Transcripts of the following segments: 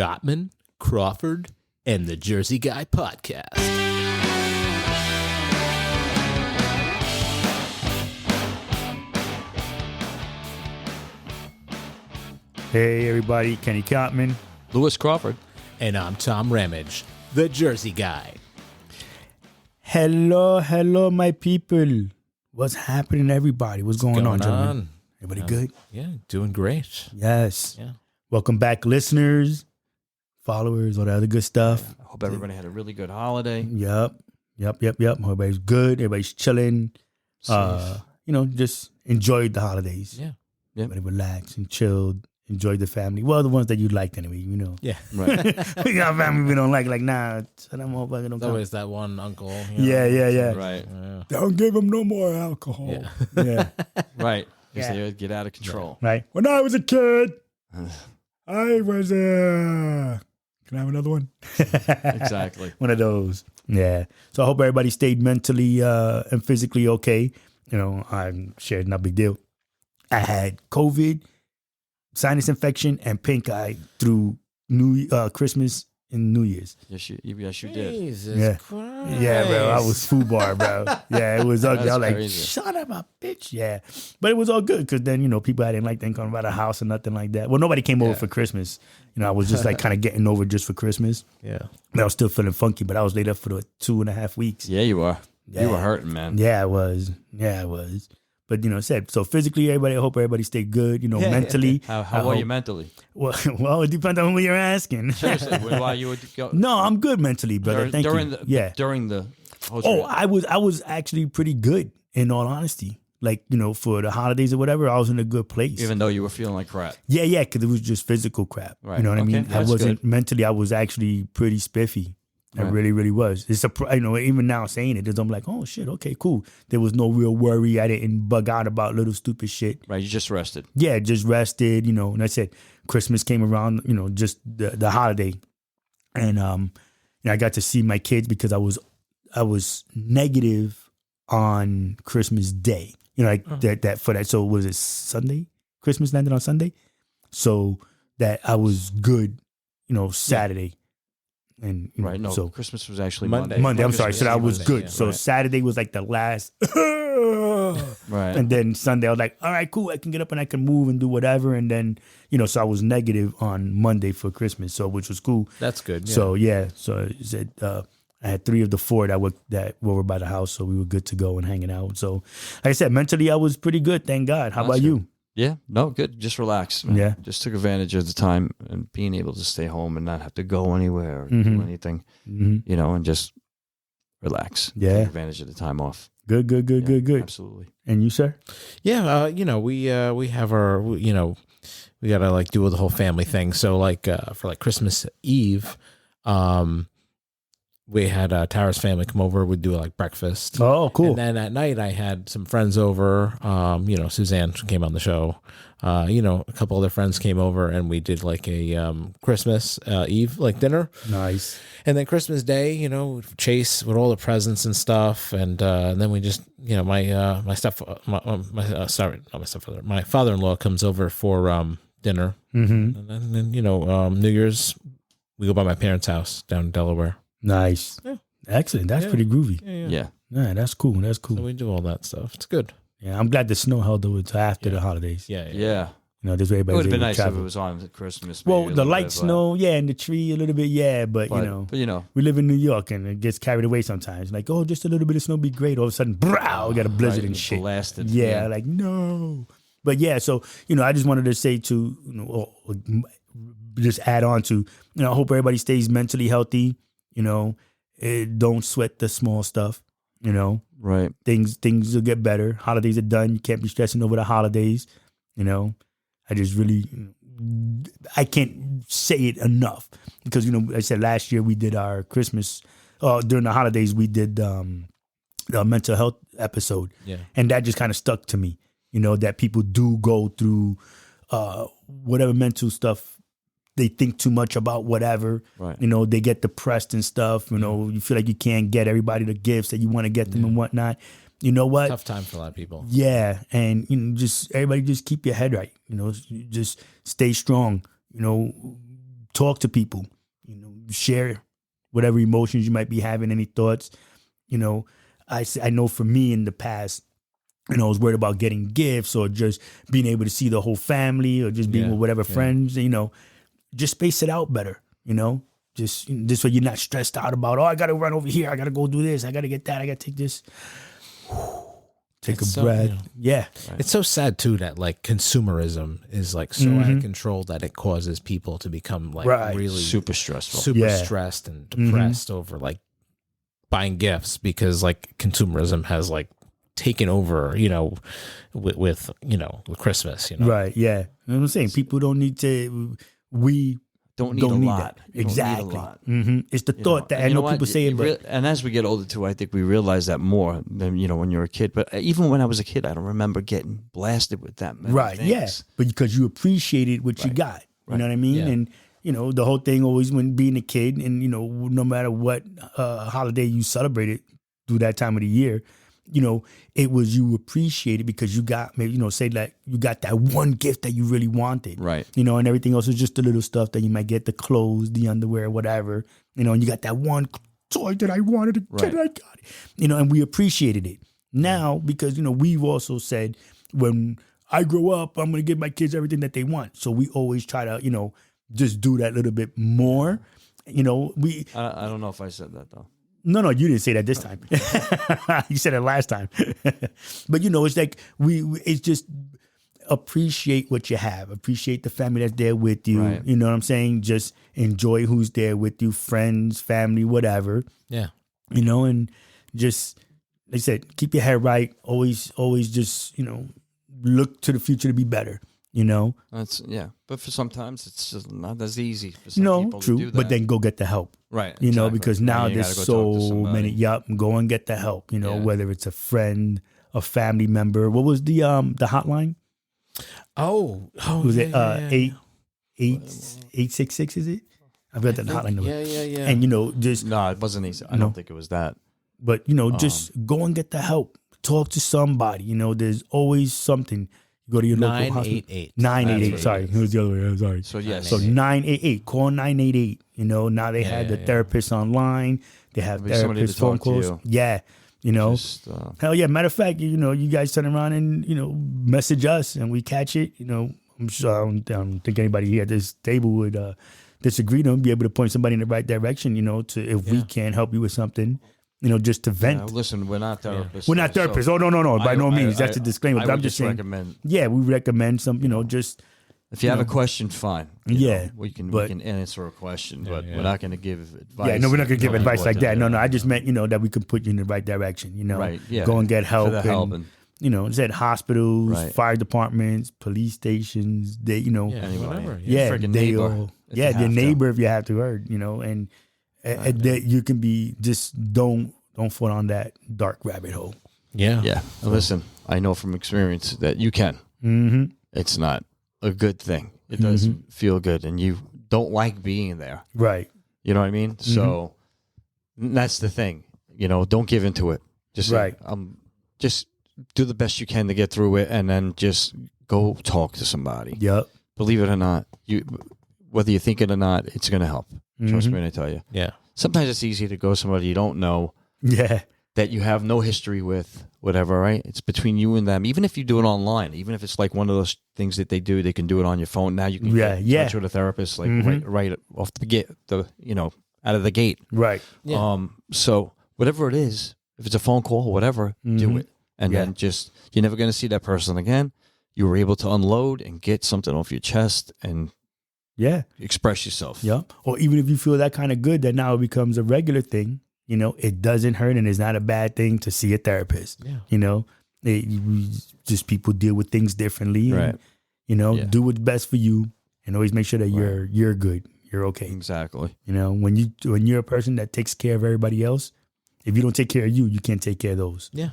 Cotman, Crawford, and the Jersey Guy Podcast. Hey, everybody. Kenny Cotman. Lewis Crawford. And I'm Tom Ramage, the Jersey Guy. Hello, my people. What's happening, everybody? What's going on, gentlemen? Everybody good? Yeah, doing great. Yes. Yeah. Welcome back, listeners, followers, all that other good stuff. I hope everybody had a really good holiday. Yep. Everybody's good. Everybody's chilling. Just enjoyed the holidays. Yeah. Everybody relaxed and chilled. Enjoyed the family. Well, the ones that you liked anyway, Yeah. Right. We got family we don't like nah, so that motherfucker don't There's come. always that one uncle. Yeah. Right. Don't give him no more alcohol. Yeah. Right. Because Yeah. they would get out of control. Right. When I was a kid, I was Can I have another one? Exactly. One of those. Yeah. So I hope everybody stayed mentally and physically okay. I'm sure it's not a big deal. I had COVID, sinus infection, and pink eye through Christmas and New Year's. Yes, you did. Jesus Christ. Yeah, bro. I was FUBAR, bro. Yeah, it was ugly. That's I was like, crazy. shut up, a bitch. Yeah. But it was all good because then, people I didn't like didn't come by the house or nothing like that. Well, nobody came over for Christmas. I was just like kind of getting over just for Christmas. Yeah. But I was still feeling funky, but I was laid up for the 2.5 weeks. Yeah, you were. Yeah. You were hurting, man. Yeah, I was. But, so physically, I hope everybody stayed good, mentally. How were you mentally? Well, it depends on who you're asking. Seriously, why you would go? No, I'm good mentally, brother. Thank you. During the whole Oh, trip. I was actually pretty good, in all honesty. Like, for the holidays or whatever, I was in a good place. Even though you were feeling like crap. Yeah, because it was just physical crap. Right. You know what I Okay, mean? I that's wasn't, good. mentally, I was actually pretty spiffy. I Right. really, really was. It's even now saying it, I'm like, oh shit, okay, cool. There was no real worry. I didn't bug out about little stupid shit. Right, you just rested. Yeah, just rested, and I said Christmas came around, just the holiday. And I got to see my kids because I was negative on Christmas Day. That for that. So was it Sunday? Christmas landed on Sunday. So that I was good, Saturday. And Right, no, so Christmas was actually Monday. Monday. I'm sorry. So that was Monday, good. yeah. So Right. Saturday was like the last. Right. And then Sunday I was like, all right, cool. I can get up and I can move and do whatever. And then, so I was negative on Monday for Christmas, so which was cool. That's good. Yeah. So I said I had 3 of the 4 that were by the house, so we were good to go and hanging out. So like I said, mentally I was pretty good, thank God. How That's about good. you? Yeah, no, good. Just relax. Man. Yeah. Just took advantage of the time and being able to stay home and not have to go anywhere or Mhm. do anything, Mm-hmm. and just relax. Yeah. Take advantage of the time off. Good. Yeah, Absolutely. And you, sir? Yeah, we have our, we gotta like do the whole family thing. So like for like Christmas Eve, we had Tara's family come over. We'd do like breakfast. Oh, cool. And then at night, I had some friends over. Suzanne came on the show. A couple other friends came over, and we did like a Christmas Eve like dinner. Nice. And then Christmas Day, Chase with all the presents and stuff, and then we just, my father-in-law comes over for dinner, Mm-hmm. and then New Year's we go by my parents' house down in Delaware. Nice. Yeah. Excellent. That's Yeah. pretty groovy. Yeah. Yeah, that's cool. So we do all that stuff. It's good. Yeah, I'm glad the snow held over to after the holidays. Yeah. This way It everybody's would have been able to nice if travel. it was on Christmas. Well, maybe a the little light bit, snow, and the tree a little bit, but but we live in New York and it gets carried away sometimes. Like, oh, just a little bit of snow be great. All of a sudden, brow, we got a blizzard right, and shit. blasted. Yeah, like no. But yeah, so I just wanted to say just add on to I hope everybody stays mentally healthy. Don't sweat the small stuff. Right. Things will get better. Holidays are done. You can't be stressing over the holidays. I just really, I can't say it enough because, I said last year we did our Christmas, during the holidays, we did the mental health episode. Yeah. And that just kind of stuck to me, that people do go through whatever mental stuff. They think too much about whatever, Right. They get depressed and stuff. You feel like you can't get everybody the gifts that you want to get them and whatnot. You know what? Tough time for a lot of people. Yeah, and just everybody just keep your head right. Just stay strong. talk to people, share whatever emotions you might be having, any thoughts. I know for me in the past, I was worried about getting gifts or just being able to see the whole family or just being with whatever friends, just space it out better, just this way you're not stressed out about, I got to run over here. I got to go do this. I got to get that. I got to take this. Take a breath. Yeah. Right. It's so sad too that like consumerism is like so out of control that it causes people to become like really super stressful, stressed and depressed over like buying gifts because like consumerism has like taken over, with Christmas, Right. Yeah. You know what I'm saying? People don't need to, we don't need a lot. Exactly. Don't need a lot. It's the thought that I know people say it, but and as we get older too, I think we realize that more than when you're a kid. But even when I was a kid, I don't remember getting blasted with that many things. Yeah, but because you appreciated what you got, you know what I mean? Yeah. And the whole thing always when being a kid, and no matter what holiday you celebrated through that time of the year, it was you appreciated because you got maybe say like you got that one gift that you really wanted, right? And everything else is just the little stuff that you might get, the clothes, the underwear, whatever, and you got that one toy that I wanted to get, and I got it, and we appreciated it. Now because we've also said when I grow up, I'm gonna give my kids everything that they want, so we always try to just do that little bit more. I don't know if I said that though. No, you didn't say that this time. You said it last time. But it's like it's just appreciate what you have. Appreciate the family that's there with you. Right. You know what I'm saying? Just enjoy who's there with you, friends, family, whatever. Yeah. And just like I said, keep your head right. Always just, look to the future to be better. That's but for sometimes it's just not as easy for some people to do that. But then go get the help. Right. Exactly. Because now there's so many. Go and get the help. Whether it's a friend, a family member. What was the hotline? Was it 866? Is it? I've got that hotline number. Yeah. And just no, it wasn't easy. I don't think it was that. But just go and get the help. Talk to somebody. There's always something. Go to your local hospital. 988. Sorry, it was the other way. I'm sorry. So yes. So 988. Call 988. Now they have the therapists online. They have therapist phone calls. Yeah. Hell yeah. Matter of fact, you guys turn around and message us and we catch it. I'm sure I don't think anybody here at this table would disagree. To be able to point somebody in the right direction. If we can help you with something. Just to vent. Listen, we're not therapists. We're not therapists. So no. By no means. That's a disclaimer. But I'm just saying. Recommend. Yeah, we recommend some. Just. If you have a question, fine. We can answer a question, but yeah. we're not going to give advice. Yeah, no, we're not going to give advice like that. No, I just meant that we can put you in the right direction. Right. Yeah. Go and get help. For the help and said hospitals, right. fire departments, police stations. They, whatever. Friggin' neighbor. Your neighbor if you have to hurt. And that you can be just don't fall on that dark rabbit hole. Yeah. Yeah. Listen, I know from experience that you can. Mm-hmm. It's not a good thing. It doesn't feel good, and you don't like being there. Right. You know what I mean? Mm-hmm. So that's the thing. Don't give into it. Just just do the best you can to get through it, and then just go talk to somebody. Yep. Believe it or not, whether you think it or not, it's going to help. Trust me when I tell you. Yeah. Sometimes it's easy to go to somebody you don't know. Yeah. That you have no history with, whatever, right? It's between you and them. Even if you do it online, even if it's like one of those things that they do, they can do it on your phone. Now you can get in touch with a therapist, like right off the gate, out of the gate. Right. Yeah. So whatever it is, if it's a phone call or whatever, do it. And then you're never going to see that person again. You were able to unload and get something off your chest and express yourself. Yeah. Or even if you feel that kind of good, that now it becomes a regular thing. It doesn't hurt and it's not a bad thing to see a therapist. Yeah. Just people deal with things differently. Right. And, do what's best for you and always make sure that you're good. You're okay. Exactly. When you're a person that takes care of everybody else, if you don't take care of you, you can't take care of those. Yeah.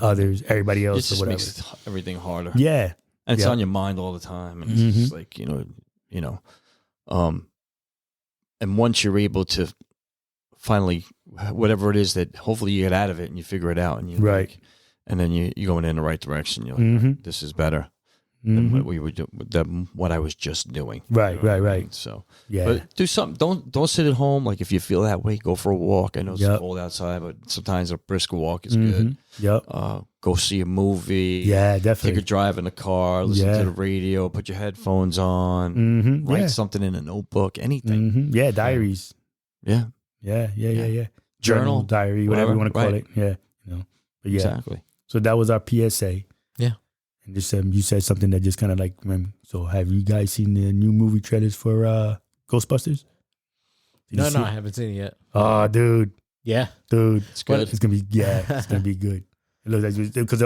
Others, everybody else, it just or whatever. makes everything harder. Yeah. And it's on your mind all the time. And it's just like, and once you're able to finally, whatever it is that hopefully you get out of it and you figure it out and you and then you're going in the right direction. You're like, this is better. than what we were what I was just doing. Right, You know right, what I right. mean? So, Yeah. but do something. Don't sit at home. Like if you feel that way, go for a walk. I know it's cold outside, but sometimes a brisk walk is good. Yep. Go see a movie. Yeah, definitely. Take a drive in the car. Listen to the radio. Put your headphones on. Write something in a notebook. Anything. Yeah, diaries. Yeah. Yeah. Journal, diary, whatever you want to call right. it. Yeah, But yeah. Exactly. So that was our PSA. Yeah. And just you said something that just kind of like, so have you guys seen the new movie trailers for Ghostbusters? No, I haven't seen it yet. Oh, dude. Yeah. Dude. It's good. It's gonna be it's gonna be good. It looks like because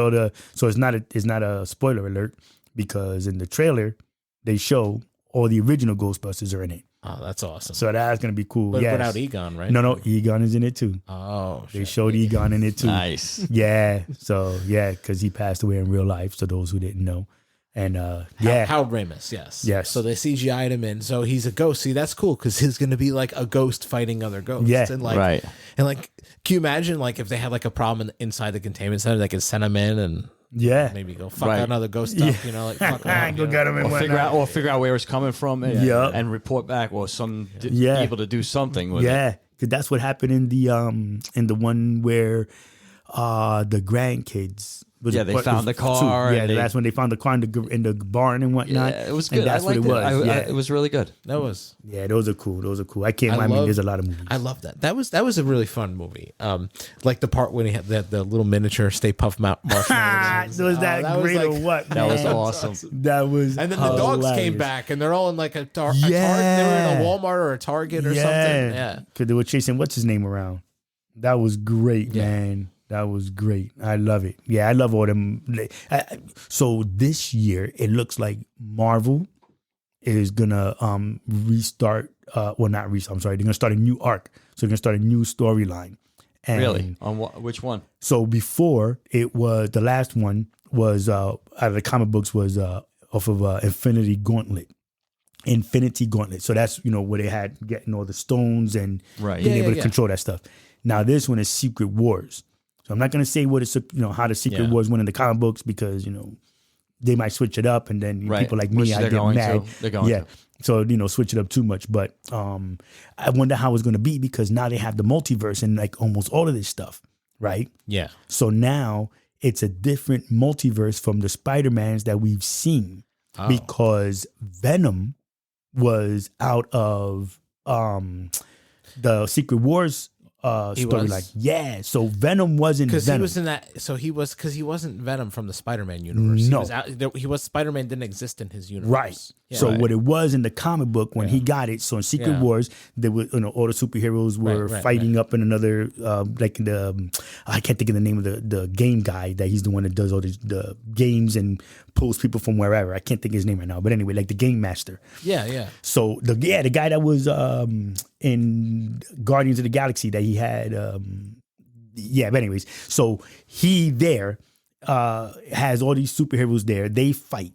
so it's not a spoiler alert because in the trailer they show all the original Ghostbusters are in it. Oh, that's awesome. So that's gonna be cool. But yes. without Egon, right? No, Egon is in it too. Oh, They showed Egon in it too. Nice. Yeah. So because he passed away in real life. So those who didn't know, and Harold Ramis, yes. So they CGI'd him in. So he's a ghost. See, that's cool because he's going to be like a ghost fighting other ghosts. Yeah. And like, Right. And like, can you imagine like if they had like a problem inside the containment center, they could send him in and maybe go fuck out another ghost stuff. You know, like fuck around, go get him and figure out where it's coming from and report back or be able to do something with it. Yeah, because that's what happened in the one where the grandkids. They found the car. Yeah, that's when they found the car in the barn and whatnot. Yeah, it was good. And that's what it was. It was really good. That was. Yeah, those are cool. I mean, there's a lot of movies. I love that. That was a really fun movie. Like the part when he had the little miniature Stay Puft Marshmallows. Was that great or what? That was awesome. That was. And then the dogs came back, and they're all in like a Target. They were in a Walmart or a Target or something. Yeah, because they were chasing what's his name around. That was great, man. That was great. I love it. Yeah, I love all them. So this year, it looks like Marvel is gonna restart. Well, not restart. I'm sorry. They're gonna start a new arc. So they're gonna start a new storyline. Really? On which one? So before it was the last one was out of the comic books was off of Infinity Gauntlet. So that's where they had getting all the stones and being able to control that stuff. Now this one is Secret Wars. So I'm not going to say what it's how the Secret Wars went in the comic books because they might switch it up and then people like me I get mad. They're going to. So switch it up too much. But I wonder how it's going to be because now they have the multiverse and like almost all of this stuff, right? Yeah. So now it's a different multiverse from the Spider-Mans that we've seen because Venom was out of the Secret Wars storyline. Yeah, so Venom wasn't Venom. Because he was in that. So he was because he wasn't Venom from the Spider-Man universe. No, he was Spider-Man didn't exist in his universe. Right. Yeah. So what it was in the comic book when he got it. So in Secret Wars, there were all the superheroes were fighting up in another like the I can't think of the name of the game guy that he's the one that does all the games and pulls people from wherever. I can't think of his name right now. But anyway, like the game master. Yeah. So the guy that was in Guardians of the Galaxy that he had but anyways, so he there has all these superheroes there. They fight.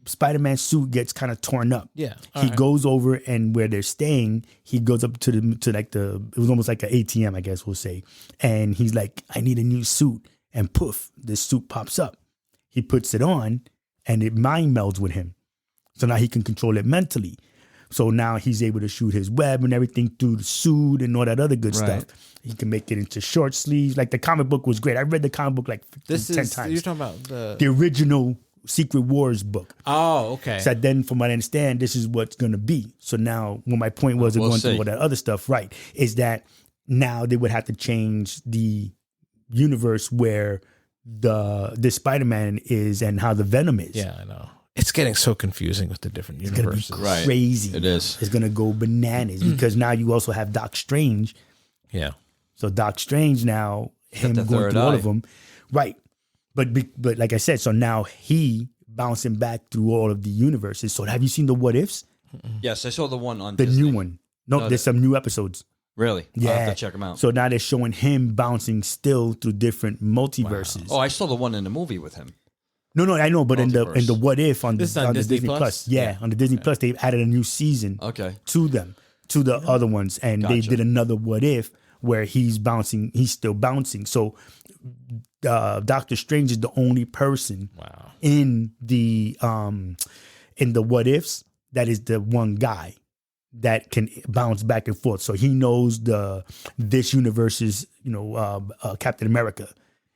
Spider-Man's suit gets kind of torn up. Yeah. He goes over and where they're staying, he goes up to it was almost like an ATM, I guess we'll say. And he's like, I need a new suit. And poof, this suit pops up. He puts it on and it mind melds with him. So now he can control it mentally. So now he's able to shoot his web and everything through the suit and all that other good stuff. He can make it into short sleeves. Like the comic book was great. I read the comic book like 10 times. You're talking about the original Secret Wars book. Oh, okay. So then from what I understand, this is what's going to be. So now what my point was going through all that other stuff, right, is that now they would have to change the universe where the Spider-Man is and how the Venom is. Yeah, I know. It's getting so confusing with the different universes. It's going to be crazy. Right. It is. It's going to go bananas because now you also have Doc Strange. Yeah. So Doc Strange now, him going through all of them. Right. But like I said, so now he bouncing back through all of the universes. So have you seen the What Ifs? Yes, I saw the one on the Disney. new one. No, there's some new episodes. Really? Yeah. I'll have to check them out. So now they're showing him bouncing still through different multiverses. Wow. Oh, I saw the one in the movie with him. No, I know, but Multiverse. in the What If on the Disney Plus? Yeah, on the Disney Plus, they've added a new season to them, to the other ones. And they did another What If where he's still bouncing. So Doctor Strange is the only person Wow. in the what ifs that is the one guy that can bounce back and forth. So he knows this universe's, Captain America.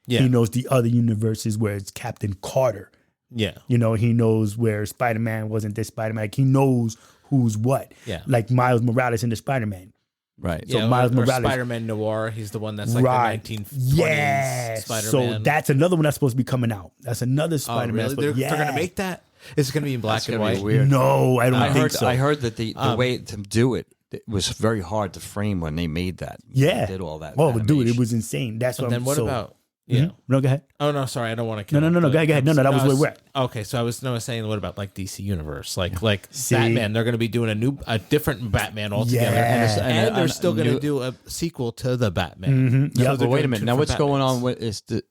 Yeah. He knows the other universes where it's Captain Carter. Yeah. He knows where Spider-Man wasn't this Spider-Man. Like, he knows who's what. Yeah. Like Miles Morales in the Spider-Man. Right. So Yeah, Miles or Morales, Spider-Man Noir. He's the one that's like right? the 1920s Yeah. Spider-Man. So that's another one that's supposed to be coming out. That's another oh, Spider-Man. really? They're going to make that? Is it going to be in black That's and gonna be white? weird. No, I don't think so. I heard that the way to do it was very hard to frame when they made that. Yeah. They did all that. Oh, but dude, it animation. was insane. That's And what then I'm what so, about? Yeah. No, go ahead. Oh no, sorry, I don't want to. No. Go ahead. No, that was where we're at. Okay, so I was saying, what about like DC Universe, like See? Batman? They're going to be doing a different Batman altogether, Yeah. and they're still going to new- do a sequel to the Batman. Yeah. So, they're wait a doing minute. two Now, what's different going on? Batmans.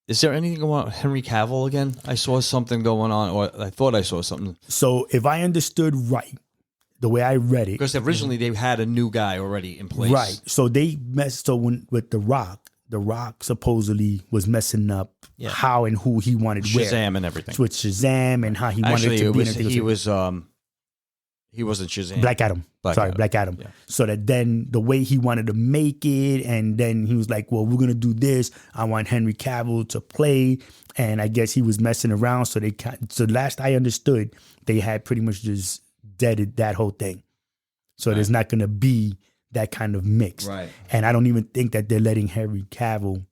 Is there anything going on with Henry Cavill again? I saw something going on, or I thought I saw something. So if I understood right, the way I read it, Because originally they had a new guy already in place. right. So they messed. So with The Rock supposedly was messing up Yeah. how and who he wanted where. Shazam and everything. With Shazam and how he wanted Actually, to it be. was, and everything. he wasn't Shazam. Black Adam. Black Adam. Yeah. So that then the way he wanted to make it, and then he was like, well, we're going to do this. I want Henry Cavill to play. And I guess he was messing around. So last I understood, they had pretty much just deaded that whole thing. So there's not going to be that kind of mix. Right. And I don't even think that they're letting Henry Cavill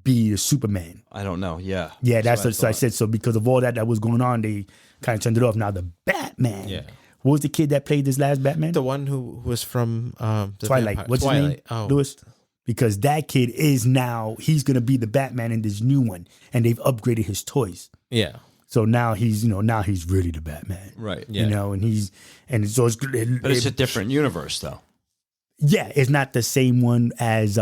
be the Superman. I don't know. Yeah. Yeah, that's what so I thought. said. So because of all that was going on, they kind of turned it off. Now the Batman. Yeah. What was the kid that played this last Batman? The one who was from the Twilight. Vampire- What's his name? Oh, Lewis. Because that kid is now, he's going to be the Batman in this new one. And they've upgraded his toys. yeah, So now he's really the Batman. Right. Yeah. And so it's, But it's a different universe, though. yeah, it's not the same one as,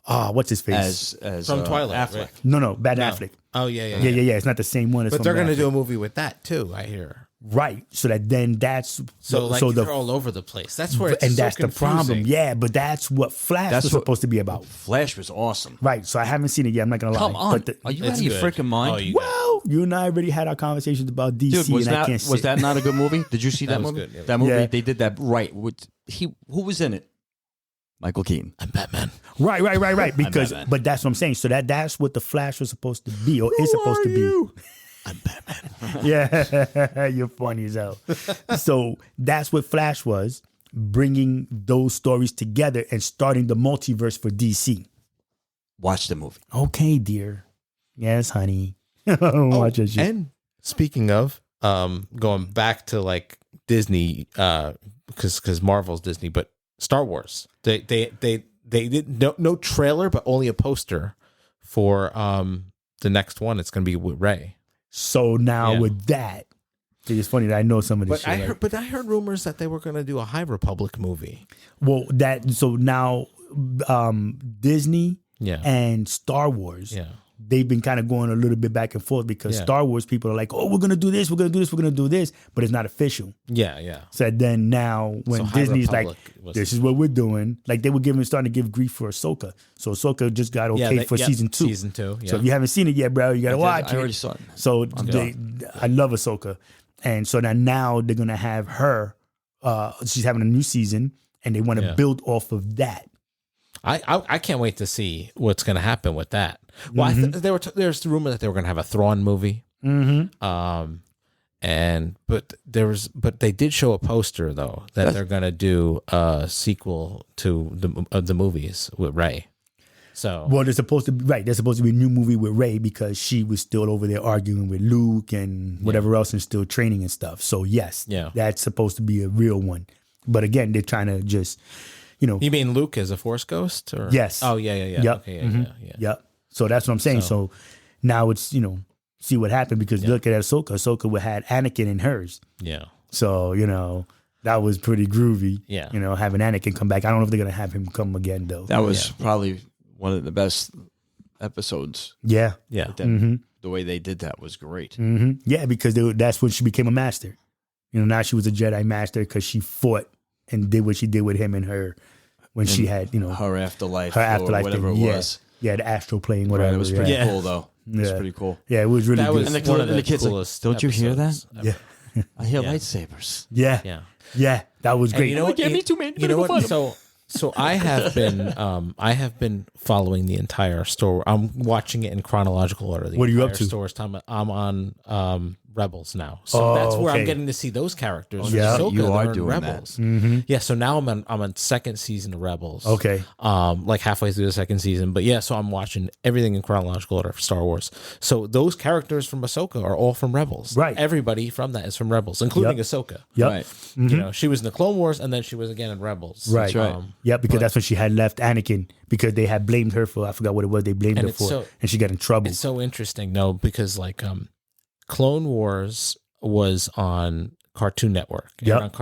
what's his face? As from Twilight. Affleck. Right? No, Bad No. Affleck. Oh yeah. Yeah. It's not the same one as But from they're going to Affleck. do a movie with that too. I hear. Right. So that then that's So they're all over the place. That's where it's and so that's the problem. confusing. Yeah, but that's what Flash That's was what- supposed to be about. Flash was awesome. Right. So I haven't seen it yet. I'm not gonna lie. Come on. But Are you It's out of your good. freaking mind? Oh, you- well, you and I already had our conversations about DC, Dude, was and I can't was sit. that not a good movie? Did you see that, That was movie? good, yeah. That movie, Yeah. they did that right. Who was in it? Michael Keaton. I'm Batman. Right. Because, Batman. but that's what I'm saying. So that's what the Flash was supposed to be, or is supposed to be. I'm Batman. Yeah, you're funny as hell. So that's what Flash was, bringing those stories together and starting the multiverse for DC. Watch the movie. Okay, dear. Yes, honey. Watch that shit. And speaking of going back to like Disney, because Marvel's Disney, but Star Wars, they did no trailer, but only a poster for the next one. It's going to be with Rey. So now Yeah. with that, it's funny that I know some of this shit. But I heard rumors that they were going to do a High Republic movie. Well, so now Disney Yeah. and Star Wars, Yeah. they've been kind of going a little bit back and forth because Yeah. Star Wars people are like, oh, we're going to do this, we're going to do this, we're going to do this, but it's not official. Yeah. So then now when So High Disney's Republic like, was- this is what we're doing, like they were starting to give grief for Ahsoka. So Ahsoka just got okay for season 2. Season 2. Yeah. So if you haven't seen it yet, bro, you got to watch I already it. saw it. So I love Ahsoka. And so now they're going to have her, she's having a new season, and they want to Yeah. build off of that. I can't wait to see what's going to happen with that. Well, there's the rumor that they were going to have a Thrawn movie. Mm-hmm. But they did show a poster though that they're going to do a sequel to the movies with Rey. So Well, there's supposed to be a new movie with Rey because she was still over there arguing with Luke and whatever else and still training and stuff. So yes, Yeah. that's supposed to be a real one. But again, they're trying to just, you mean Luke as a Force ghost? Or? Yes. Oh yeah. Yep. Okay. Yeah. Yep. So that's what I'm saying. So now it's, see what happened because look at Ahsoka. Ahsoka had Anakin in hers. Yeah. So, that was pretty groovy. Yeah. Having Anakin come back. I don't know if they're going to have him come again though. That was probably one of the best episodes. Yeah. Yeah. The way they did that was great. Mm-hmm. Yeah, because that's when she became a master. Now she was a Jedi master because she fought and did what she did with him and her when she had, Her afterlife, her afterlife or whatever thing. it Yeah. was. Yeah, the astral plane, whatever. Right, it was pretty yeah. cool though. It was pretty cool. Yeah, it was really That good. was And the one of the kids like, coolest don't you hear that? episodes yeah, I hear Yeah. lightsabers. yeah, Yeah. yeah. That was great. And you know what? Give me 2 man. You know what? So I have been following the entire story. I'm watching it in chronological order. What are you up to? Stories. I'm on Rebels now, so that's where okay. I'm getting to see those characters. Yeah. Ahsoka, You are they're in doing Rebels. Mhm. Yeah, so now I'm on second season of Rebels. Okay. Like halfway through the second season, but yeah, so I'm watching everything in chronological order for Star Wars. So those characters from Ahsoka are all from Rebels. Right. Everybody from that is from Rebels, including Ahsoka. Yep. Right. You know, she was in the Clone Wars, and then she was again in Rebels. Right. right. Yeah, because that's when she had left Anakin because they had blamed her for, I forgot what it was they blamed And her it's for, so- and she got in trouble. It's so interesting, though, because like Clone Wars was on Cartoon Network, Yep.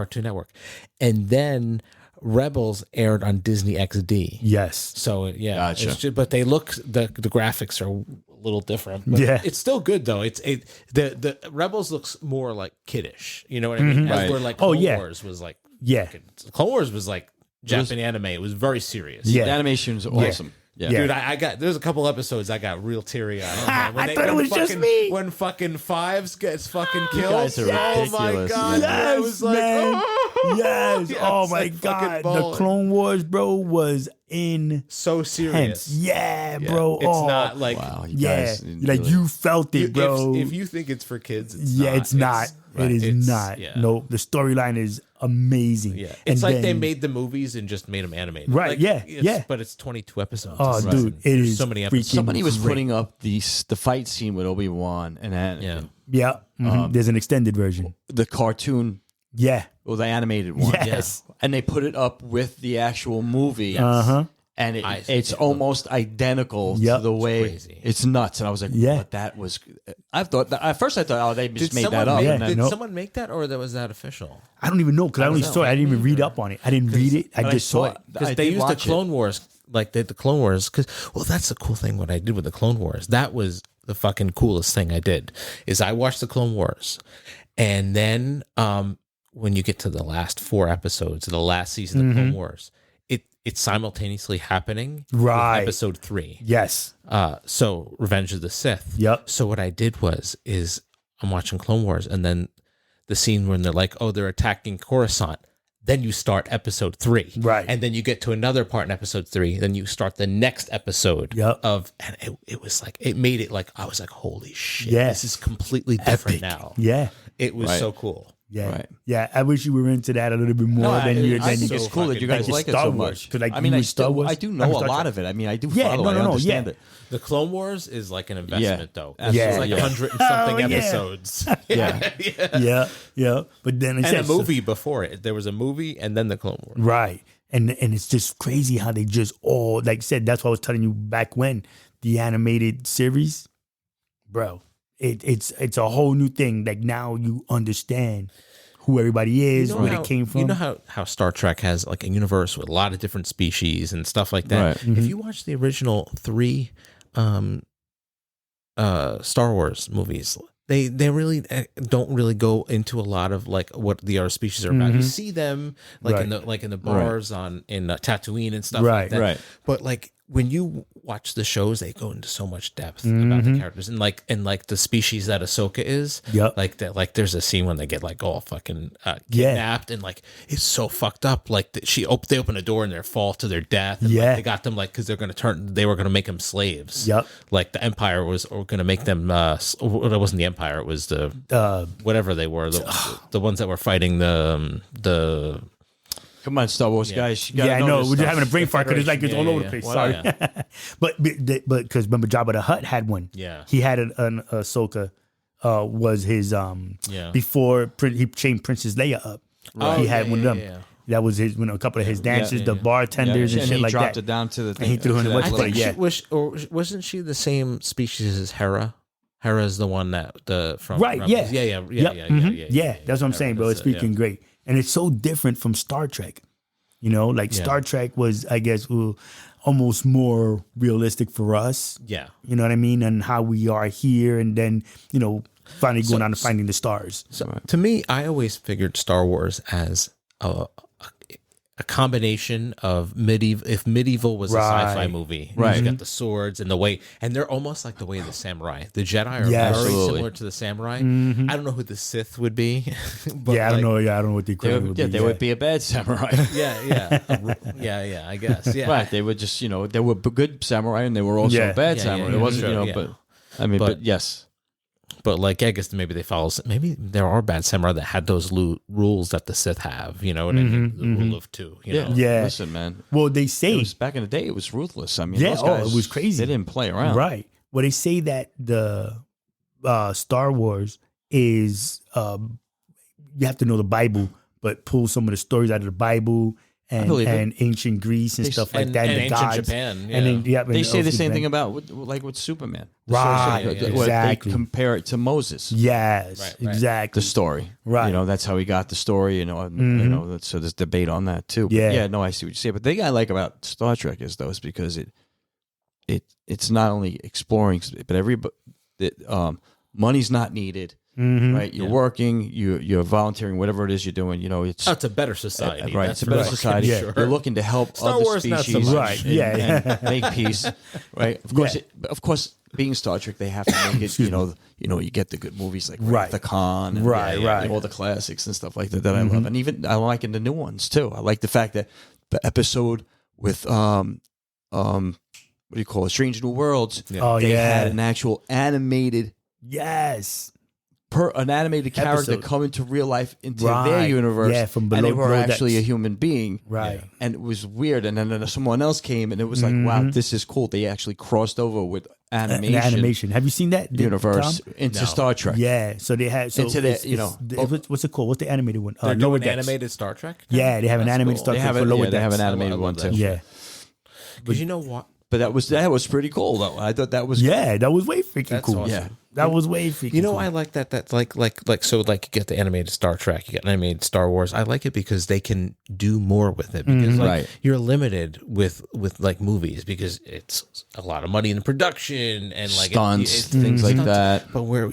and then Rebels aired on Disney XD. Yes. So yeah, Gotcha. it's just, but they look the graphics are a little different. But Yeah. it's still good though. The Rebels looks more like kiddish. You know what I mean? As Right. where like Oh, Clone yeah. Wars was like Yeah. Clone Wars was like was- Japanese anime. It was very serious. Yeah. The animation's awesome. Yeah. Yeah. Dude, I got there's a couple episodes I got real teary eyed. I thought it was just me. When fucking Fives gets fucking You killed. guys are Oh my ridiculous, god. man. I was like, man. oh. Yes. Yeah, Oh it's my like fucking God. The balling. Clone Wars, bro, was intense. So serious. Yeah, bro. It's Oh, not like Wow. You yeah. guys Like really- you felt it, bro. If you think it's for kids, it's yeah, not. it's not. right, It is it's- not. yeah. No, the storyline is amazing. Yeah, And it's like they then- made the movies and just made them animated. Right, Like, yeah, it's- yeah. But it's 22 episodes. Oh, It's dude, it there's is so many freaking- episodes. Somebody was Great. putting up the fight scene with Obi-Wan and Yeah. Yeah. There's an extended version. the cartoon Yeah. or the animated one. Yes. And they put it up with the actual movie. Uh-huh. And I- it's yeah, almost identical Yep. to the way crazy. it's nuts. And I was like, Yeah. but that was. I thought at first I thought, oh, they just Did made someone that up. make, Yeah. And then, did Nope. someone make that, or was that official? I don't even know because I only don't saw it. know. I didn't even read up on it. I didn't read it. I but just saw it. Because I they did used the watch it. Clone Wars, like the Clone Wars. Because that's the cool thing. What I did with the Clone Wars, that was the fucking coolest thing I did. Is I watched the Clone Wars, and then when you get to the last 4 episodes of the last season of Clone Wars, it's simultaneously happening Right. with episode 3. Yes. So Revenge of the Sith. Yep. So what I did is I'm watching Clone Wars, and then the scene when they're like, oh, they're attacking Coruscant. Then you start episode 3. Right. And then you get to another part in episode 3. Then you start the next episode Yep. and it was like, it made it like, I was like, holy shit. Yes. This is completely different Epic. now. Yeah. It was Right. so cool. Yeah. Right. Yeah. I wish you were into that a little bit more No, than you. I Than think you it's cool that you guys like like it Star so Wars. much. 'Cause, like, I mean, you I with Star still, Wars, I do I'm know a Star lot Trek. of it. I mean, I do Yeah, follow. no, I no, no, understand yeah. it. The Clone Wars is like an investment though. 'cause Yeah. It's like Yeah. 100 and something Oh, yeah. episodes. Yeah. Yeah. Yeah. But then And a movie before it. There was a movie and then the Clone Wars. Right. And it's just crazy how they just all, like I said, that's what I was telling you back when, the animated series, bro, it's a whole new thing. Like now you understand who everybody is, where they came from. You know how Star Trek has like a universe with a lot of different species and stuff like that. Right. If you watch the original 3 Star Wars movies, they really don't really go into a lot of like what the other species are about. You see them like in the bars in Tatooine and stuff like that. Right. But like when you watch the shows, they go into so much depth about the characters and like the species that Ahsoka is. Yep. Like that. Like there's a scene when they get like all fucking kidnapped and like it's so fucked up. Like they open a door and they fall to their death. And, like, Yeah. they got them like because they were gonna make them slaves. Yep. Like the Empire was gonna make them. It wasn't the Empire. It was the whatever they were. The ones that were fighting the. Come on, Star Wars guys. You gotta Yeah, I know. this We're just stuff. having a brain fart because it's like it's all over the place. Well, Sorry, yeah. but because remember, Jabba the Hutt had one. Yeah. he had an Ahsoka. Was his Yeah. before he chained Princess Leia up. Right. He Oh, had yeah, one yeah, of them. yeah. That was his, a couple of his dances, the Yeah, bartenders and and shit he like dropped that. it down to the thing. he threw her in the to what that you little- call it, yeah. Wasn't she the same species as Hera? Hera's the one from Right, Rebels. yeah. yeah. Yeah, that's what I'm saying, bro. It's Hera, freaking great. And it's so different from Star Trek. You know, like Star Trek was, I guess, almost more realistic for us. Yeah. You know what I mean? And how we are here and then, finally going out and finding the stars. So to me, I always figured Star Wars as a combination of medieval. If medieval was a sci-fi movie, you got the swords and the way, and they're almost like the way of the samurai. The Jedi are very similar to the samurai. I don't know who the Sith would be. But I don't know. Yeah, I don't know what the equivalent would be. They would be a bad samurai. yeah. I guess. Yeah, right. They were just they were good samurai and they were also bad samurai. It wasn't but I mean, but yes. But like, I guess maybe they follow. Maybe there are bad samurai that had those rules that the Sith have. You know what I mean? The rule of two. You know? Yeah. Listen, man. Well, they say back in the day it was ruthless. I mean, those guys, it was crazy. They didn't play around, right? Well, they say that the Star Wars is you have to know the Bible, but pull some of the stories out of the Bible. And ancient Greece and stuff like that, and the ancient gods. Japan, and then, they say the same thing about with Superman, right? They Exactly. compare it to Moses. Yes, exactly. The story, right? That's how he got the story. So there's debate on that too. Yeah, no, I see what you say. But the thing I like about Star Trek is because it's not only exploring, but money's not needed. Right, you're working, you're volunteering, whatever it is you're doing. It's a better society, right? It's a better society. Sure. You're looking to help Star other Wars, species, not so much. Right? And make peace, right? Of course, being Star Trek, they have to make it. You get the good movies like Wrath of Khan, and all the classics and stuff like that I love, and even I like in the new ones too. I like the fact that the episode with what do you call it, Strange New Worlds? They had an actual animated an animated character come into real life into their universe, from below, and they were actually a human being, right? And it was weird. And then someone else came, and it was like, wow, this is cool. They actually crossed over with animation. Have you seen that universe into Star Trek? Yeah, so they had into the what's it called? What's the animated one? They're doing animated Star Trek. Yeah, they have an animated Star Trek for Lower Decks. They have an animated one too. Yeah, because you know what? But that was pretty cool though. I thought that was that was way freaking cool. Awesome. Yeah, that was way freaking. cool. I like that. That's like you get the animated Star Trek, you get animated Star Wars. I like it because they can do more with it because you're limited with like movies because it's a lot of money in the production and like stunts, things like that. But where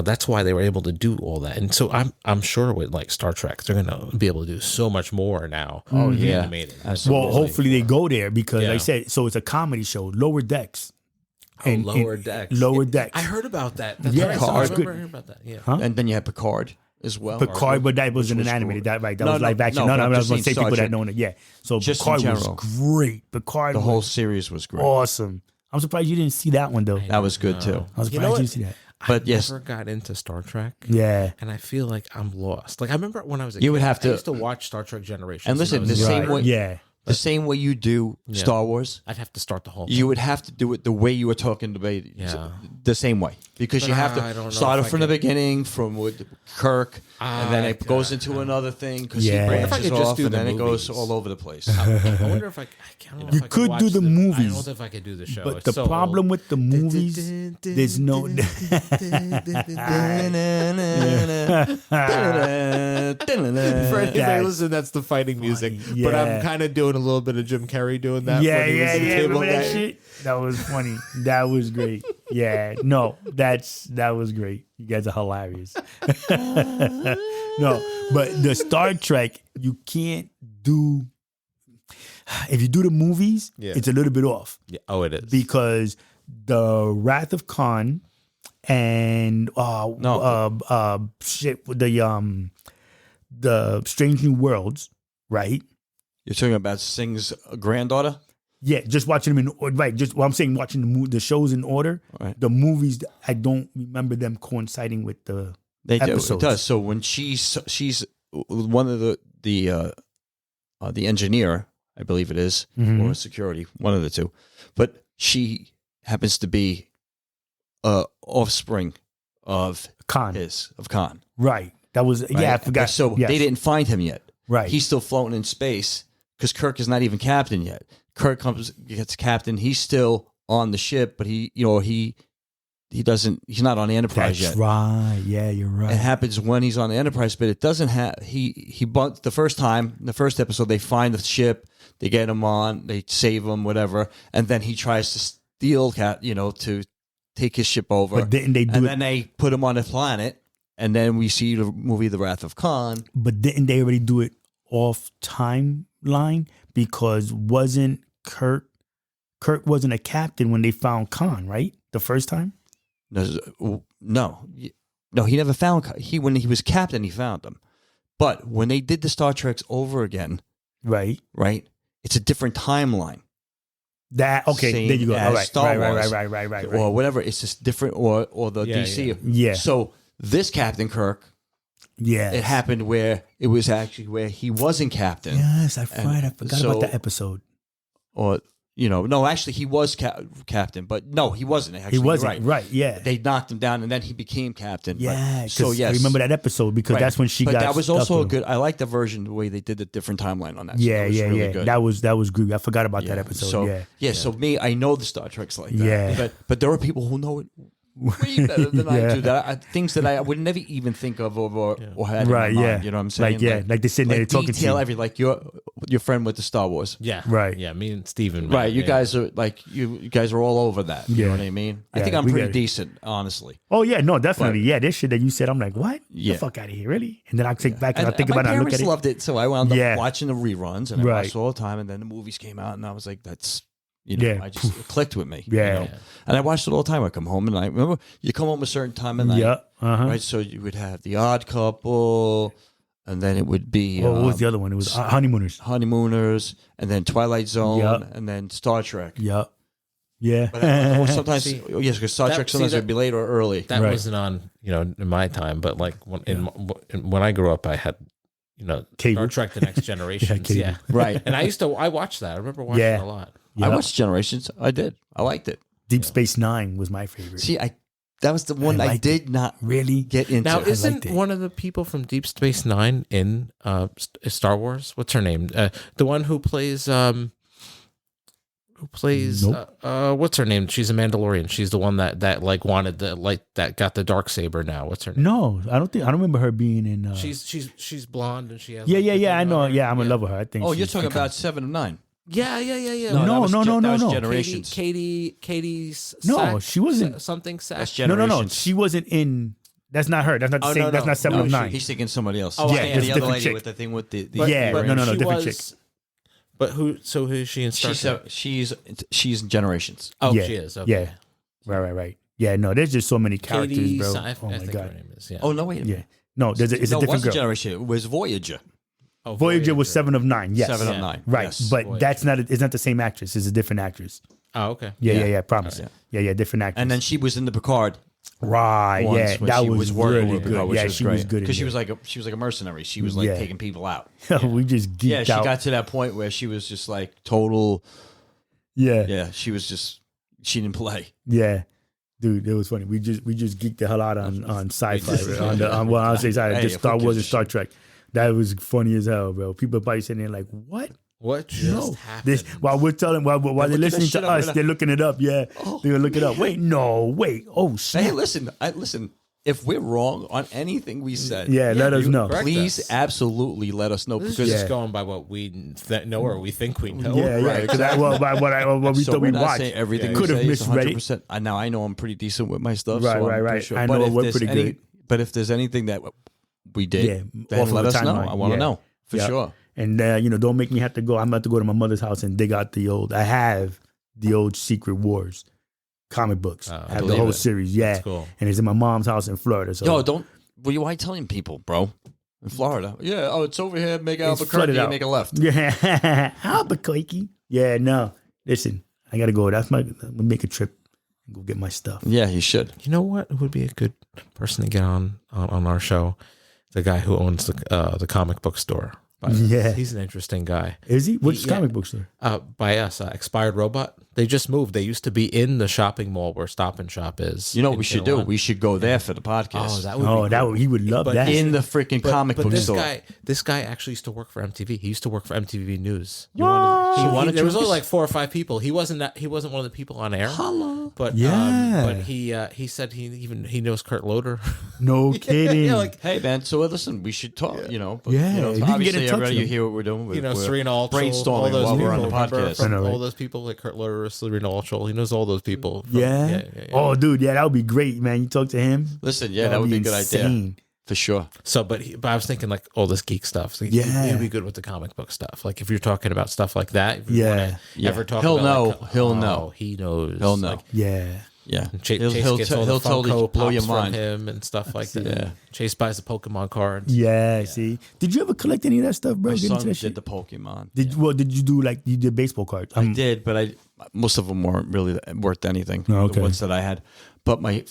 that's why they were able to do all that. And so I'm sure with like Star Trek, they're gonna be able to do so much more now. Oh yeah, animated. Well, hopefully they go there because like I said, so it's a comedy show, Lower Decks. Lower Decks. Lower Decks. I heard about that. That's right. I remember hearing about that. Yeah. And then you had Picard as well. Picard, but that wasn't an animated. That was live action. No, I was going to say people that know it. Yeah. So just Picard was great. The whole series was great. Awesome. I'm surprised you didn't see that one though. That was good too. I was surprised you didn't see that. But I never got into Star Trek. Yeah. And I feel like I'm lost. Like I remember when I was a kid, I used to watch Star Trek Generations. And listen, the same way. Yeah. The same way you do Star Wars, I'd have to start the whole thing. You would have to do it the way you were talking about the same way. Because you have to start it from the beginning, from with Kirk, and then it goes into another thing because he branches off, and then it goes all over the place. I wonder if I don't know you if I could do the movies. I don't know if I could do the show. But the problem with the movies, there's no... For anybody listen, that's the fighting music. But I'm kind of doing a little bit of Jim Carrey doing that. Yeah. Remember that shit? That was funny. That was great. Yeah. No, that was great. You guys are hilarious. No, but the Star Trek, you can't do... If you do the movies, it's a little bit off. Yeah. Oh, it is. Because the Wrath of Khan and the Strange New Worlds, right? You're talking about Singh's granddaughter? Yeah, just watching them I'm saying watching the shows in order. Right. The movies, I don't remember them coinciding with the episodes. It does. So when she's one of the engineer, I believe it is, or security, one of the two, but she happens to be offspring of Khan. Khan. Right. That was I forgot. So they didn't find him yet. Right. He's still floating in space because Kirk is not even captain yet. Kirk gets captain. He's still on the ship, but he's not on the Enterprise yet. That's right. Yeah, you're right. It happens when he's on the Enterprise, but it doesn't have he bumped the first episode, they find the ship, they get him on, they save him, whatever, and then he tries to steal to take his ship over. But didn't they do then they put him on a planet, and then we see the movie The Wrath of Khan. But didn't they already do it off timeline because wasn't Kirk wasn't a captain when they found Khan, right? The first time? No, he never found. When he was captain, he found them. But when they did the Star Treks over again, right, it's a different timeline. That okay? Same there you go. As all right, Star right, Wars, right, or whatever. It's just different, or the DC. Yeah. So this Captain Kirk, it happened where it was actually where he wasn't captain. Yes, I forgot about that episode. Or no, actually he was captain, but no, he wasn't. Actually, he wasn't. Right. Yeah. They knocked him down, and then he became captain. Yeah. So yes, I remember that episode because that's when she got. But that was also a good. I like the version the way they did the different timeline on that. Yeah, so that was really good. That was good. I forgot about that episode. So, So me, I know the Star Treks like that. Yeah. But there are people who know it way better than I do. Things that I would never even think of or had in my mind. You know what I'm saying? Like they're sitting there talking to you. Like your friend with the Star Wars. Yeah. Right. Yeah. Me and Steven. Right. You guys are like you guys are all over that. You know what I mean? I think I'm pretty decent, honestly. Oh yeah, no, definitely. Yeah, this shit that you said, I'm like, what? Yeah. The fuck out of here, really? And then I take back and I think my about it and I look parents at it. loved it, so I wound up watching the reruns and I watched all the time. And then the movies came out, and I was like, that's. I just it clicked with me. Yeah. And I watched it all the time. I come home and I remember you come home a certain time of night. Right. So you would have The Odd Couple, and then it would be what was the other one? It was Honeymooners, and then Twilight Zone, and then Star Trek. Yep. Yeah. But sometimes because Star Trek sometimes would be late or early. That wasn't on, in my time, but like when I grew up, I had Cable. Star Trek: The Next Generation. Right. And I watched that. I remember watching it a lot. I watched Generations. I did. I liked it. Deep Space Nine was my favorite. See, that was the one I did not really get into. Now, isn't one of the people from Deep Space Nine in Star Wars? What's her name? The one who plays Nope. what's her name? She's a Mandalorian. She's the one that like wanted that got the Darksaber now. What's her name? No, I don't remember her being in. She's blonde and she has. I know. Yeah, I'm in love with her. I think. Oh, you're talking about 7 of 9. Yeah. No. Generations. Katie's. No, she wasn't. Something Sack. No. She wasn't in. That's not her. That's not the same. That's not 7 of 9. He's thinking somebody else. Oh, yeah, the other lady chick. with the thing with the no, different chick. But who? So who is she in Star Trek? She's in Generations. Oh, she is. Okay. Yeah. Right. Yeah. No, there's just so many characters, Katie, bro. Oh my god. Her name is, Oh no, wait a minute. Yeah. No, it's a different girl. Generation. It was Voyager. Oh, Voyager was 7 of 9. Yes. 7 of 9. Right. Yes. But Voyager. that's not. It's not the same actress. It's a different actress. Oh, okay. Yeah. Promise. Yeah. Different actress. And then she was in the Picard. Right. Yeah. That was really good. Yeah, she was good. Because she was like a mercenary. She was like taking people out. We just geeked out. Yeah, she got to that point where she was just like total. Yeah. She didn't play. Yeah. Dude, it was funny. We just geeked the hell out on sci-fi. on I would say sci-fi, just Star Wars and Star Trek. That was funny as hell, bro. People probably sitting there like, what? What just happened? While we're telling, while they're listening to us, they're looking it up. Yeah, they're looking it up. Wait. Oh, snap. Hey, listen. If we're wrong on anything we said, let us know. Please, absolutely let us know. This is just going by what we know or we think we know. Yeah, right. Because what we thought we watched. Everything could have misread 100%. Now I know I'm pretty decent with my stuff. Right. Sure. I know we're pretty good. But if there's anything that we did, then let us know. I want to know for sure. And don't make me have to go. I'm about to go to my mother's house and dig out I have the old Secret Wars comic books. I have the whole series. Yeah. That's cool. And it's in my mom's house in Florida. So why telling people, bro? In Florida. Yeah, it's over here, make Albuquerque, make a left. Yeah. Albuquerque. Yeah, no. Listen, I gotta go. I'm gonna make a trip and go get my stuff. Yeah, you should. You know what would be a good person to get on our show? The guy who owns the comic book store. Yeah. He's an interesting guy. Is he? Which comic book store? By us, Expired Robot. They just moved. They used to be in the shopping mall where Stop and Shop is. You know what we should do? We should go there for the podcast. Oh, that would be he would love that. In the freaking comic book store. This guy actually used to work for MTV. He used to work for MTV News. There was only like 4 or 5 people. He wasn't one of the people on air. Hello. But he said he knows Kurt Loder. No kidding. Hey man, so listen, we should talk. But, obviously everybody you hear what we're doing. Serena Altschul, brainstorming while we're on the podcast. All those people like Kurt Loder, Serena Altschul. He knows all those people. Yeah. Oh, dude, that would be great, man. You talk to him. Listen, that would be a good idea. For sure. So, but I was thinking like all this geek stuff. So he'd be good with the comic book stuff. Like if you're talking about stuff like that, if you ever talk he'll about know. Like, he'll know. He knows. He'll know. Like, Yeah. Chase he'll gets all the totally Funko blow your Pops mind. from him and stuff like that. Yeah. Chase buys the Pokemon cards. Yeah, see. Did you ever collect any of that stuff, bro? My Get into son that did shit? the Pokemon. Did you do like you did baseball cards? I did, but most of them weren't really worth anything. Oh, okay. The ones that I had, but my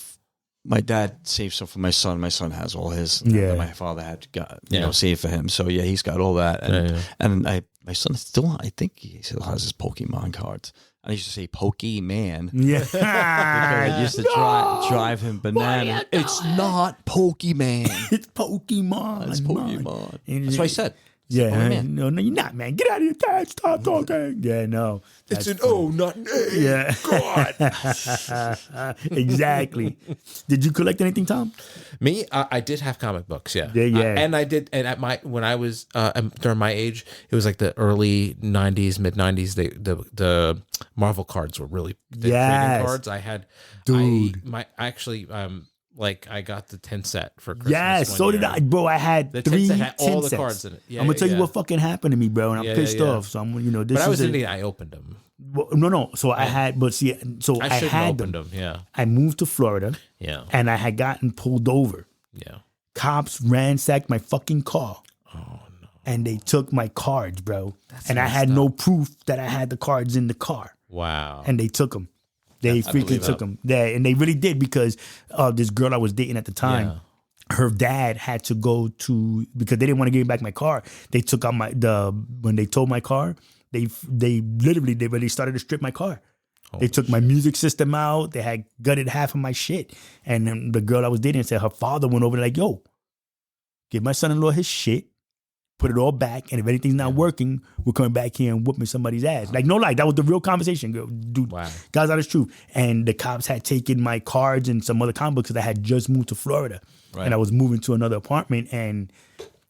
dad saved some for my son. My son has all his. Yeah. That my father had got saved for him. So yeah, he's got all that, and my son still. I think he still has his Pokemon cards. I used to say Pokemon. Yeah. Because I used to drive him bananas. It's not Pokemon. It's Pokemon. It's Pokemon. Man. That's what I said. Yeah. Pokemon. No, you're not, man. Get out of your dad. Stop talking. Yeah, no. It's an O, not an A. Yeah. God. Exactly. Did you collect anything, Tom? Me, I did have comic books, yeah. Yeah. And I did, and when I was during my age, it was like the early '90s, mid '90s. The Marvel cards were really the trading cards. I had, dude. I got the 10 set for Christmas. Yes, so did I, bro. I had the 3 10 set had all the sets. cards in it. Yeah, I'm gonna tell you what fucking happened to me, bro, and I'm pissed off. So I'm, this. But I was in I opened them. Well, no. So I had, but see, so I shouldn't had opened them. Yeah, I moved to Florida. Yeah, and I had gotten pulled over. Yeah, cops ransacked my fucking car. Oh no! And they took my cards, bro. And I had no proof that I had the cards in the car. Wow! And they took them. They freaking took them. Yeah, and they really did because this girl I was dating at the time. Yeah. Her dad had to go to because they didn't want to give me back my car. They took out when they towed my car. They really started to strip my car. They took my music system out. They had gutted half of my shit. And then the girl I was dating said her father went over like, yo, give my son-in-law his shit, put it all back, and if anything's not working, we're coming back here and whooping somebody's ass. Like, no lie, that was the real conversation, girl. Dude, God's honest truth. And the cops had taken my cards and some other comic books because I had just moved to Florida. Right. And I was moving to another apartment, and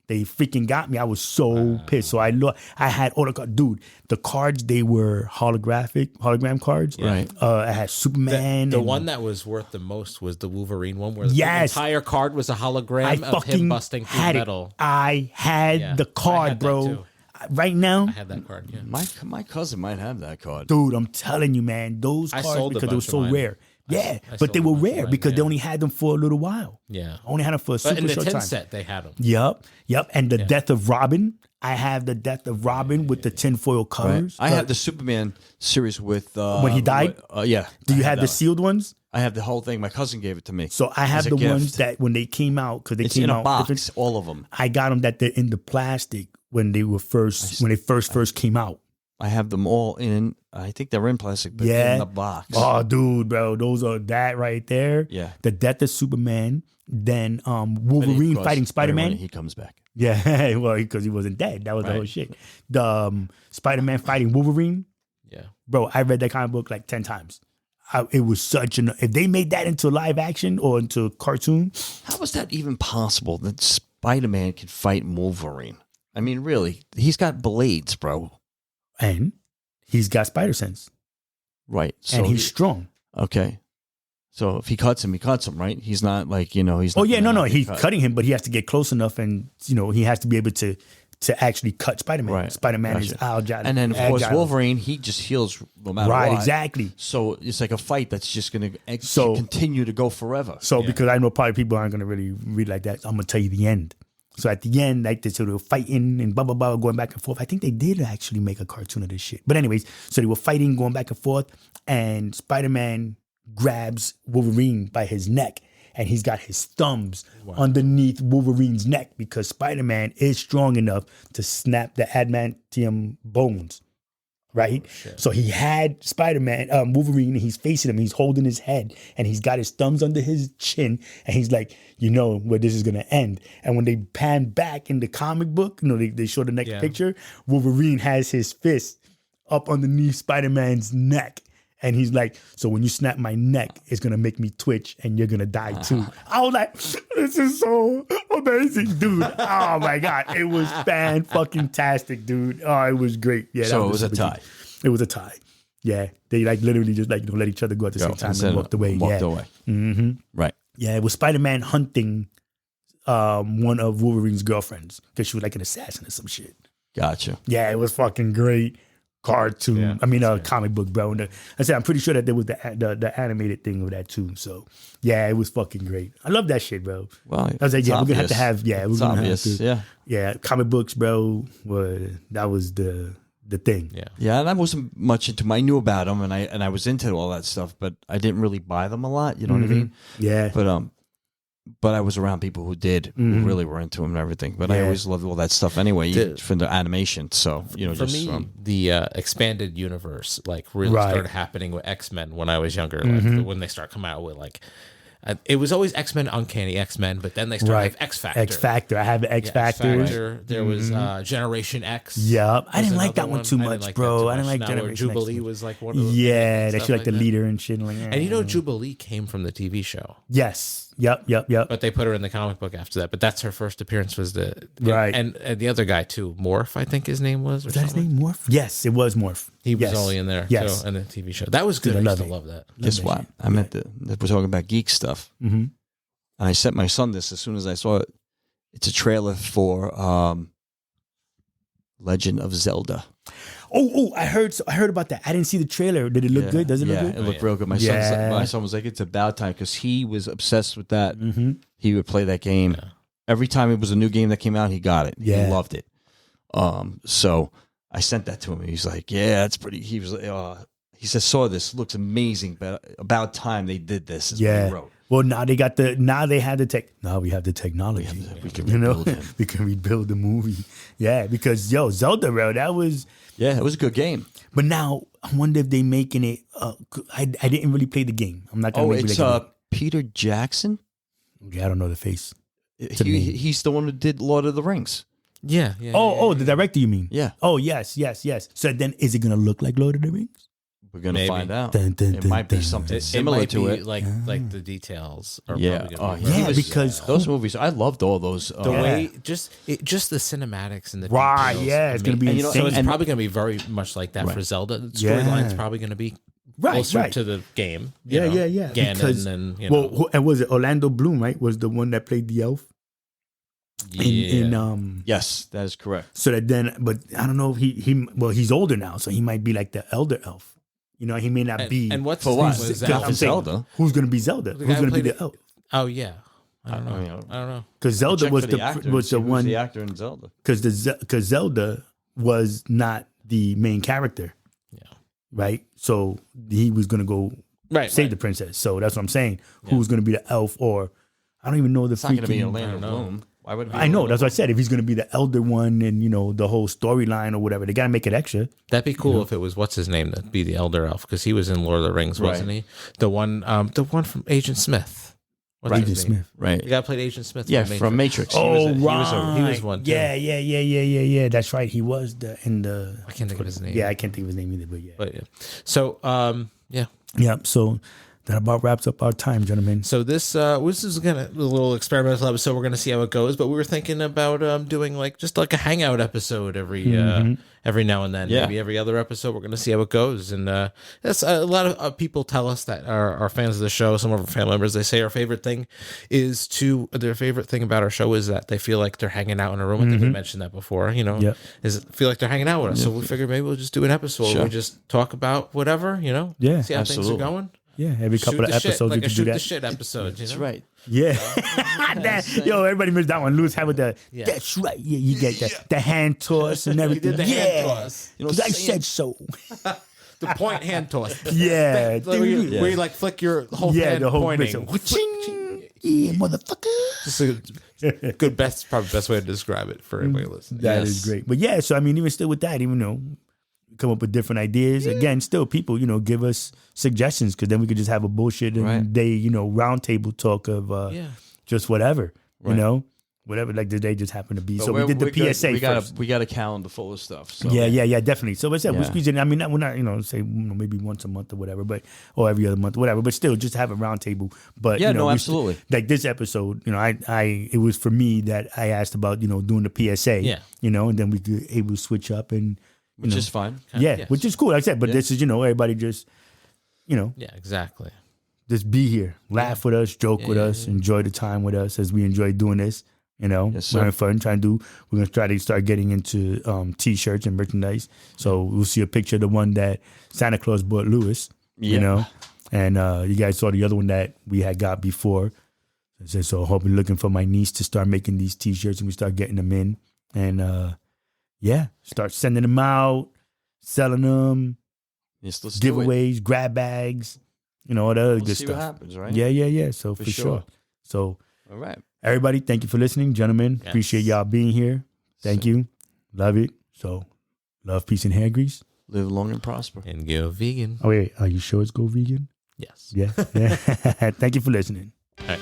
they freaking got me. I was so pissed. So I had all the cards. Dude, the cards, they were hologram cards. Yeah. Right. I had Superman. The one that was worth the most was the Wolverine one where the entire card was a hologram of him busting through metal. I had the card, bro. Right now, I had that card. Yeah. My cousin might have that card. Dude, I'm telling you, man, those cards, because they were so rare. Yeah, but they were rare because they only had them for a little while. Yeah. Only had them for a super short time. In the 10 set, they had them. Yep. And the Death of Robin. I have the Death of Robin with the tinfoil covers. Right. I have the Superman series with... when he died? Yeah. Do you have the sealed ones? I have the whole thing. My cousin gave it to me. So I have the ones that when they came out, because they came out... It's in a box, all of them. I got them that they're in the plastic when they were first came out. I have them all in, I think they're in plastic, but in the box. Oh, dude, bro. Those are that right there. Yeah. The Death of Superman. Then Wolverine fighting Spider-Man. He comes back. Yeah, well, because he wasn't dead. That was the whole shit. The Spider-Man fighting Wolverine. Yeah. Bro, I read that comic book like 10 times. It was such an... If they made that into live action or into cartoon... How was that even possible that Spider-Man could fight Wolverine? I mean, really, he's got blades, bro. And he's got spider sense. Right. So and he's strong. Okay. So if he cuts him, right? He's not like, he's not... Oh, yeah, no. He's cutting him, but he has to get close enough and, he has to be able to actually cut Spider-Man. Right. Spider-Man is agile. And then, of course, Wolverine, he just heals no matter what. Right, exactly. So it's like a fight that's just going to continue to go forever. So because I know probably people aren't going to really read like that, I'm going to tell you the end. So at the end, like they were fighting and blah, blah, blah, going back and forth. I think they did actually make a cartoon of this shit. But anyways, so they were fighting, going back and forth, and Spider-Man grabs Wolverine by his neck, and he's got his thumbs underneath Wolverine's neck because Spider-Man is strong enough to snap the adamantium bones. Right? Oh, so he had Spider-Man, Wolverine, and he's facing him. He's holding his head, and he's got his thumbs under his chin, and he's like, where this is going to end. And when they pan back in the comic book, they show the next picture, Wolverine has his fist up underneath Spider-Man's neck. And he's like, so when you snap my neck, it's going to make me twitch and you're going to die too. I was like, this is so amazing, dude. Oh my God. It was fan-fucking-tastic, dude. Oh, it was great. Yeah. So it was a tie. It was a tie. Yeah. They literally just let each other go at the same time and walked away. Walked away. Mm-hmm. Right. Yeah. It was Spider-Man hunting one of Wolverine's girlfriends because she was like an assassin or some shit. Gotcha. Yeah, it was fucking great. Cartoon. Yeah, I mean, comic book, bro. And I said, I'm pretty sure that there was the animated thing of that too. So yeah, it was fucking great. I love that shit, bro. Well, I was like, yeah, we're gonna have to it's obvious. Yeah, comic books, bro. That was the thing. Yeah, and I wasn't much into them. I knew about them, and I was into all that stuff, but I didn't really buy them a lot. You know what I mean? Yeah. But I was around people who did, who really were into them and everything. But I always loved all that stuff anyway, from the animation. So, you know, for just me, the expanded universe like really started happening with X-Men when I was younger. Like when they start coming out with like, it was always X-Men, Uncanny X-Men, but then they started with X Factor. X Factor. I have X Factor. There was Generation X. Yep. I didn't like that one too much, bro. I didn't like Generation X. Jubilee was like one of those. Yeah, that she like the leader and shit. Like, and you know, Jubilee came from the TV show. Yes. Yep. But they put her in the comic book after that. But that's her first appearance was right. And the other guy too, Morph, I think his name was. Was that his name, Morph? Yes, it was Morph. He was only in there. Yes. So, in the TV show. That was good. I used to love that. Guess what? I meant we're talking about geek stuff. Mm-hmm. And I sent my son this as soon as I saw it. It's a trailer for Legend of Zelda. Oh! I heard about that. I didn't see the trailer. Did it look good? Does it look good? It looked real good. My son was like, "It's about time," because he was obsessed with that. Mm-hmm. He would play that game every time it was a new game that came out. He got it. Yeah. He loved it. So I sent that to him. He's like, "Yeah, that's pretty." He was like, he says, "Saw this, looks amazing, but about time they did this." Is what he wrote. Well, now they have the tech. Now we have the technology. We can rebuild him. We can rebuild the movie. Yeah, because Zelda, bro, that was. Yeah, it was a good game. But now I wonder if they making it. I didn't really play the game. I'm not gonna. It's Peter Jackson. Okay, I don't know the face. He's the one who did Lord of the Rings. Yeah. The director, you mean? Yeah. Oh yes. So then, is it gonna look like Lord of the Rings? We're gonna find out. It might be something similar to it. Like the details. Are because those movies, I loved all those. The way just the cinematics and the right, details. It's gonna be so it's probably gonna be very much like that for Zelda. The storyline's probably gonna be closer to the game. Yeah. Ganon because, and and was it Orlando Bloom? Right, was the one that played the elf. Yes, that is correct. So that then, but I don't know if he's older now, so he might be like the elder elf. You know, he may not be. And what's for what? Zelda? Who's going to be Zelda? Who's going to be the elf? Oh yeah, I don't know. Because Zelda was the one. The actor in Zelda. Because Zelda was not the main character. Yeah. Right. So he was going to go save the princess. So that's what I'm saying. Yeah. Who's going to be the elf? Or I don't even know the. It's not going to be Orlando Bloom. Why would it be I know. That's what I said. If he's going to be the elder one, and the whole storyline or whatever, they got to make it extra. That'd be cool if it was what's his name that'd be the elder elf because he was in Lord of the Rings, wasn't he? The one from Agent Smith. Agent Smith, right? The guy played Agent Smith. From Matrix. Oh, he was one. Too. Yeah. That's right. He was in the. I can't think of his name. Yeah, I can't think of his name either. But yeah. So yeah. So. That about wraps up our time, gentlemen. So this is a little experimental episode. We're gonna see how it goes, but we were thinking about doing just like a hangout episode every now and then, maybe every other episode. We're gonna see how it goes, and that's a lot of people tell us that are fans of the show. Some of our family members, they say their favorite thing about our show is that they feel like they're hanging out in a room. I think we mentioned that before. Is feel like they're hanging out with us. So we figured maybe we'll just do an episode where we just talk about whatever. See how things are going. Yeah, every couple of episodes you can do that. The shit episode. That's right. Yeah. Everybody missed that one. Lewis had with the, that's right. Yeah, you get the hand toss and everything. He did the hand toss. Because I said so. The point hand toss. Yeah. Where you flick your whole hand the whole pointing. Yeah, motherfucker. Probably the best way to describe it for everybody listening. That is great. But yeah, so I mean, even still with that, even though come up with different ideas. Again, still people, give us suggestions because then we could just have a bullshit and round table talk of just whatever, whatever like the day just happened to be. So we did the PSA first. We got a calendar full of stuff. So. Yeah, definitely. So I said we're squeezing. I mean, we're not say maybe once a month or whatever, or every other month, whatever. But still, just have a round table. But absolutely. Like this episode, it was for me that I asked about doing the PSA. Yeah. And then we could able to switch up and. Which is fine. Which is cool. Like I said, but this is, everybody just, Yeah, exactly. Just be here. Laugh with us, joke with us, enjoy the time with us as we enjoy doing this. You know, Yes, sir. having fun, trying to do. We're gonna try to start getting into T-shirts and merchandise. So we'll see a picture of the one that Santa Claus bought Lewis. You know, and you guys saw the other one that we had got before. So I hope you're looking for my niece to start making these T-shirts and we start getting them in, and start sending them out, selling them, Yes, let's giveaways, grab bags, all the other good see stuff. What happens, right? Yeah. So for sure. So all right. Everybody, thank you for listening. Gentlemen, appreciate y'all being here. Thank you. Love it. So, love, peace, and hair grease. Live long and prosper. And go vegan. Oh, wait. Are you sure it's go vegan? Yes. Yeah. Thank you for listening. All right.